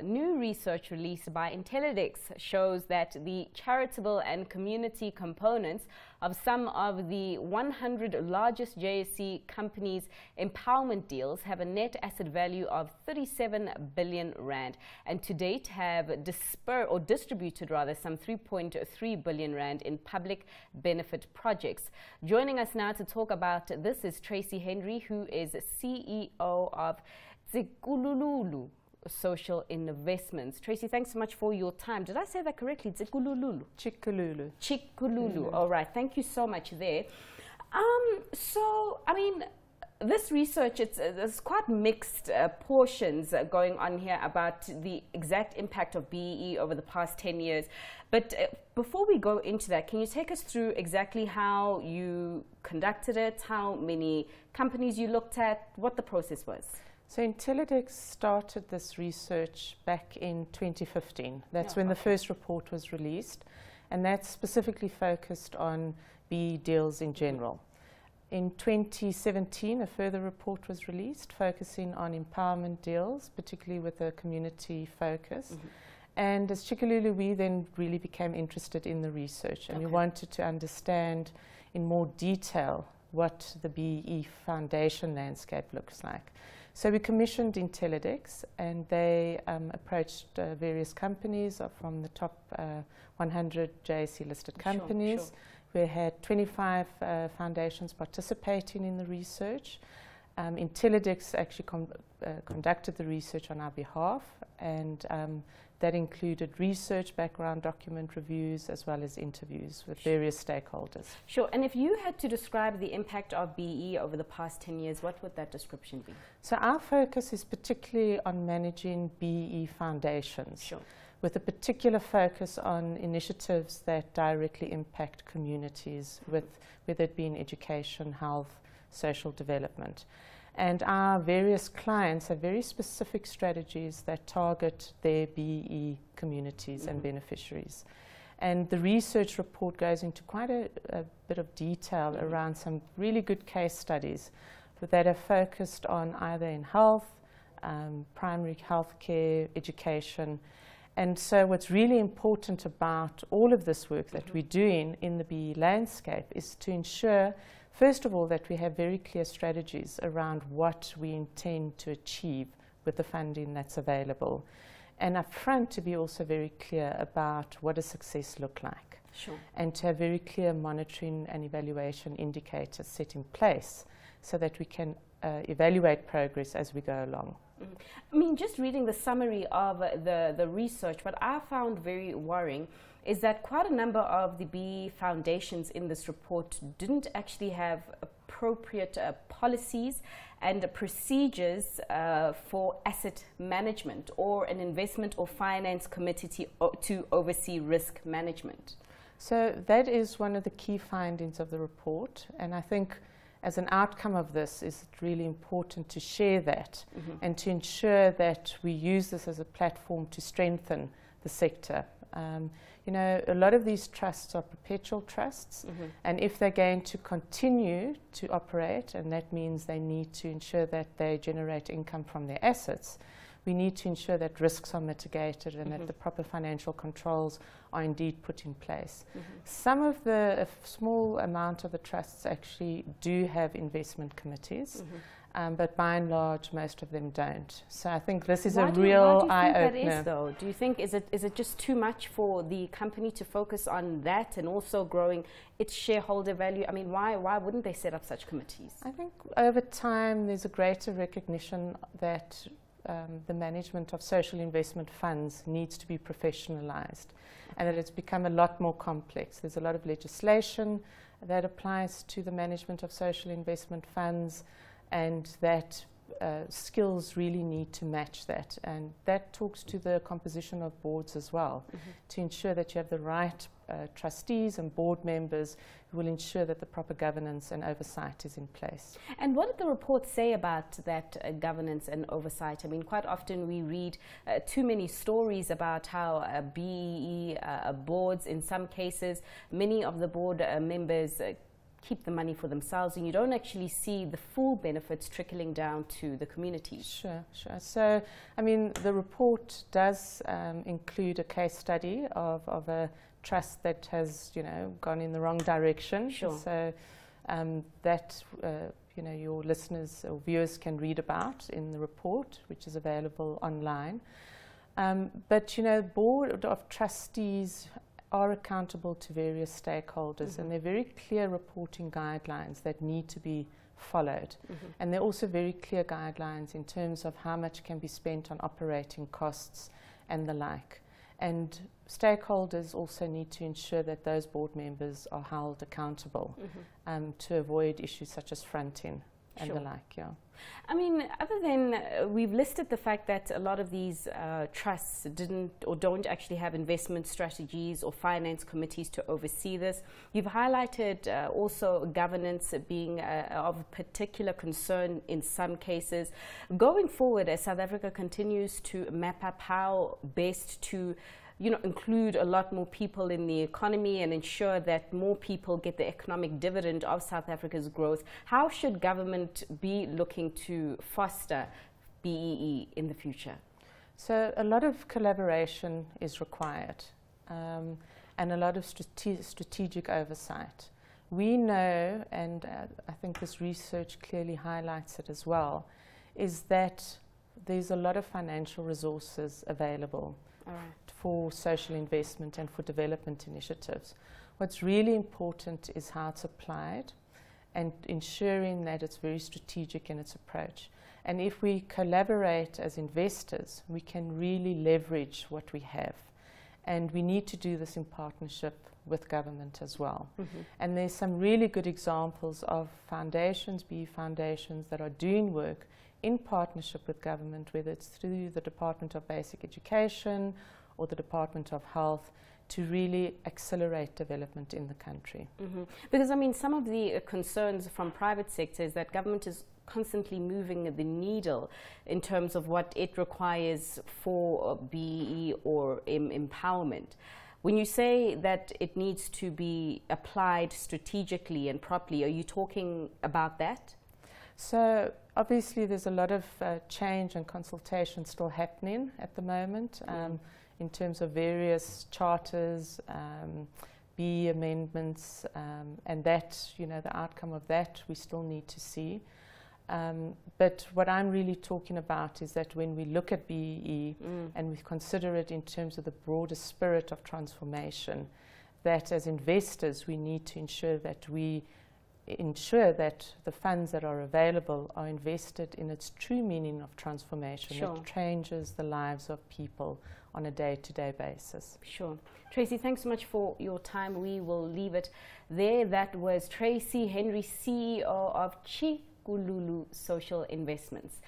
New research released by Intellidex shows that the charitable and community components of some of the 100 largest JSE companies' empowerment deals have a net asset value of 37 billion rand, and to date have distributed some 3.3 billion rand in public benefit projects. Joining us now to talk about this is Tracey Henry, who is CEO of Tshikululu Social Investments. Tracey, thanks so much for your time. Did I say that correctly? Tshikululu. Tshikululu. Tshikululu. All right. Thank you so much there. This research, there's quite mixed portions going on here about the exact impact of BEE over the past 10 years. But before we go into that, can you take us through exactly how you conducted it, how many companies you looked at, what the process was? So Intellidex started this research back in 2015. That's when the first report was released, and that's specifically focused on BEE deals in general. In 2017, a further report was released focusing on empowerment deals, particularly with a community focus. And as Tshikululu, we then really became interested in the research, and we wanted to understand in more detail what the BEE foundation landscape looks like. So we commissioned Intellidex, and they approached various companies from the top 100 JSE listed companies. We had 25 foundations participating in the research. Intellidex actually conducted the research on our behalf, and that included research, background document reviews, as well as interviews with various stakeholders. Sure. And if you had to describe the impact of BEE over the past 10 years, what would that description be? So our focus is particularly on managing BEE foundations, with a particular focus on initiatives that directly impact communities, whether it be in education, health, social development. And our various clients have very specific strategies that target their BEE communities and beneficiaries. And the research report goes into quite a bit of detail around some really good case studies that are focused on either in health, primary health care, education. And so what's really important about all of this work that we're doing in the BEE landscape is to ensure, first of all, that we have very clear strategies around what we intend to achieve with the funding that's available. And up front, to be also very clear about what does success look like. And to have very clear monitoring and evaluation indicators set in place so that we can evaluate progress as we go along. I mean, just reading the summary of the research, what I found very worrying is that quite a number of the BEE foundations in this report didn't actually have appropriate policies and procedures for asset management or an investment or finance committee to oversee risk management. So that is one of the key findings of the report, and I think as an outcome of this, is it really important to share that and to ensure that we use this as a platform to strengthen the sector. You know, a lot of these trusts are perpetual trusts, and if they're going to continue to operate, and that means they need to ensure that they generate income from their assets, we need to ensure that risks are mitigated and that the proper financial controls are indeed put in place. Some of a small amount of the trusts actually do have investment committees, but by and large, most of them don't. So I think this is a real eye-opener. Why do you think that is, though? Do you think, is it just too much for the company to focus on that and also growing its shareholder value? I mean, why wouldn't they set up such committees? I think over time, there's a greater recognition that the management of social investment funds needs to be professionalized, and that it's become a lot more complex. There's a lot of legislation that applies to the management of social investment funds, and that skills really need to match that. And that talks to the composition of boards as well, to ensure that you have the right trustees and board members who will ensure that the proper governance and oversight is in place. And what did the report say about that governance and oversight? I mean, quite often we read too many stories about how BEE boards, in some cases, many of the board members keep the money for themselves, and you don't actually see the full benefits trickling down to the community. Sure. So, I mean, the report does include a case study of a trust that has, gone in the wrong direction. Sure. So that, your listeners or viewers can read about in the report, which is available online. But, board of trustees are accountable to various stakeholders, and there are very clear reporting guidelines that need to be followed. And there are also very clear guidelines in terms of how much can be spent on operating costs and the like. And stakeholders also need to ensure that those board members are held accountable to avoid issues such as fronting and the like. Yeah. I mean, other than we've listed the fact that a lot of these trusts didn't or don't actually have investment strategies or finance committees to oversee this. You've highlighted also governance being of particular concern in some cases. Going forward, as South Africa continues to map up how best to include a lot more people in the economy and ensure that more people get the economic dividend of South Africa's growth, how should government be looking to foster BEE in the future? So a lot of collaboration is required, and a lot of strategic oversight. We know, and I think this research clearly highlights it as well, is that there's a lot of financial resources available for social investment and for development initiatives. What's really important is how it's applied and ensuring that it's very strategic in its approach. And if we collaborate as investors, we can really leverage what we have. And we need to do this in partnership with government as well. And there's some really good examples of foundations, BEE foundations, that are doing work in partnership with government, whether it's through the Department of Basic Education or the Department of Health, to really accelerate development in the country. Because, I mean, some of the concerns from private sector is that government is constantly moving the needle in terms of what it requires for BEE or empowerment. When you say that it needs to be applied strategically and properly, are you talking about that? So obviously there's a lot of change and consultation still happening at the moment in terms of various charters, BEE amendments, and that, the outcome of that we still need to see. But what I'm really talking about is that when we look at BEE and we consider it in terms of the broader spirit of transformation, that as investors we need to ensure that the funds that are available are invested in its true meaning of transformation. It changes the lives of people on a day-to-day basis. Sure. Tracey, thanks so much for your time. We will leave it there. That was Tracey Henry, CEO of Tshikululu Social Investments.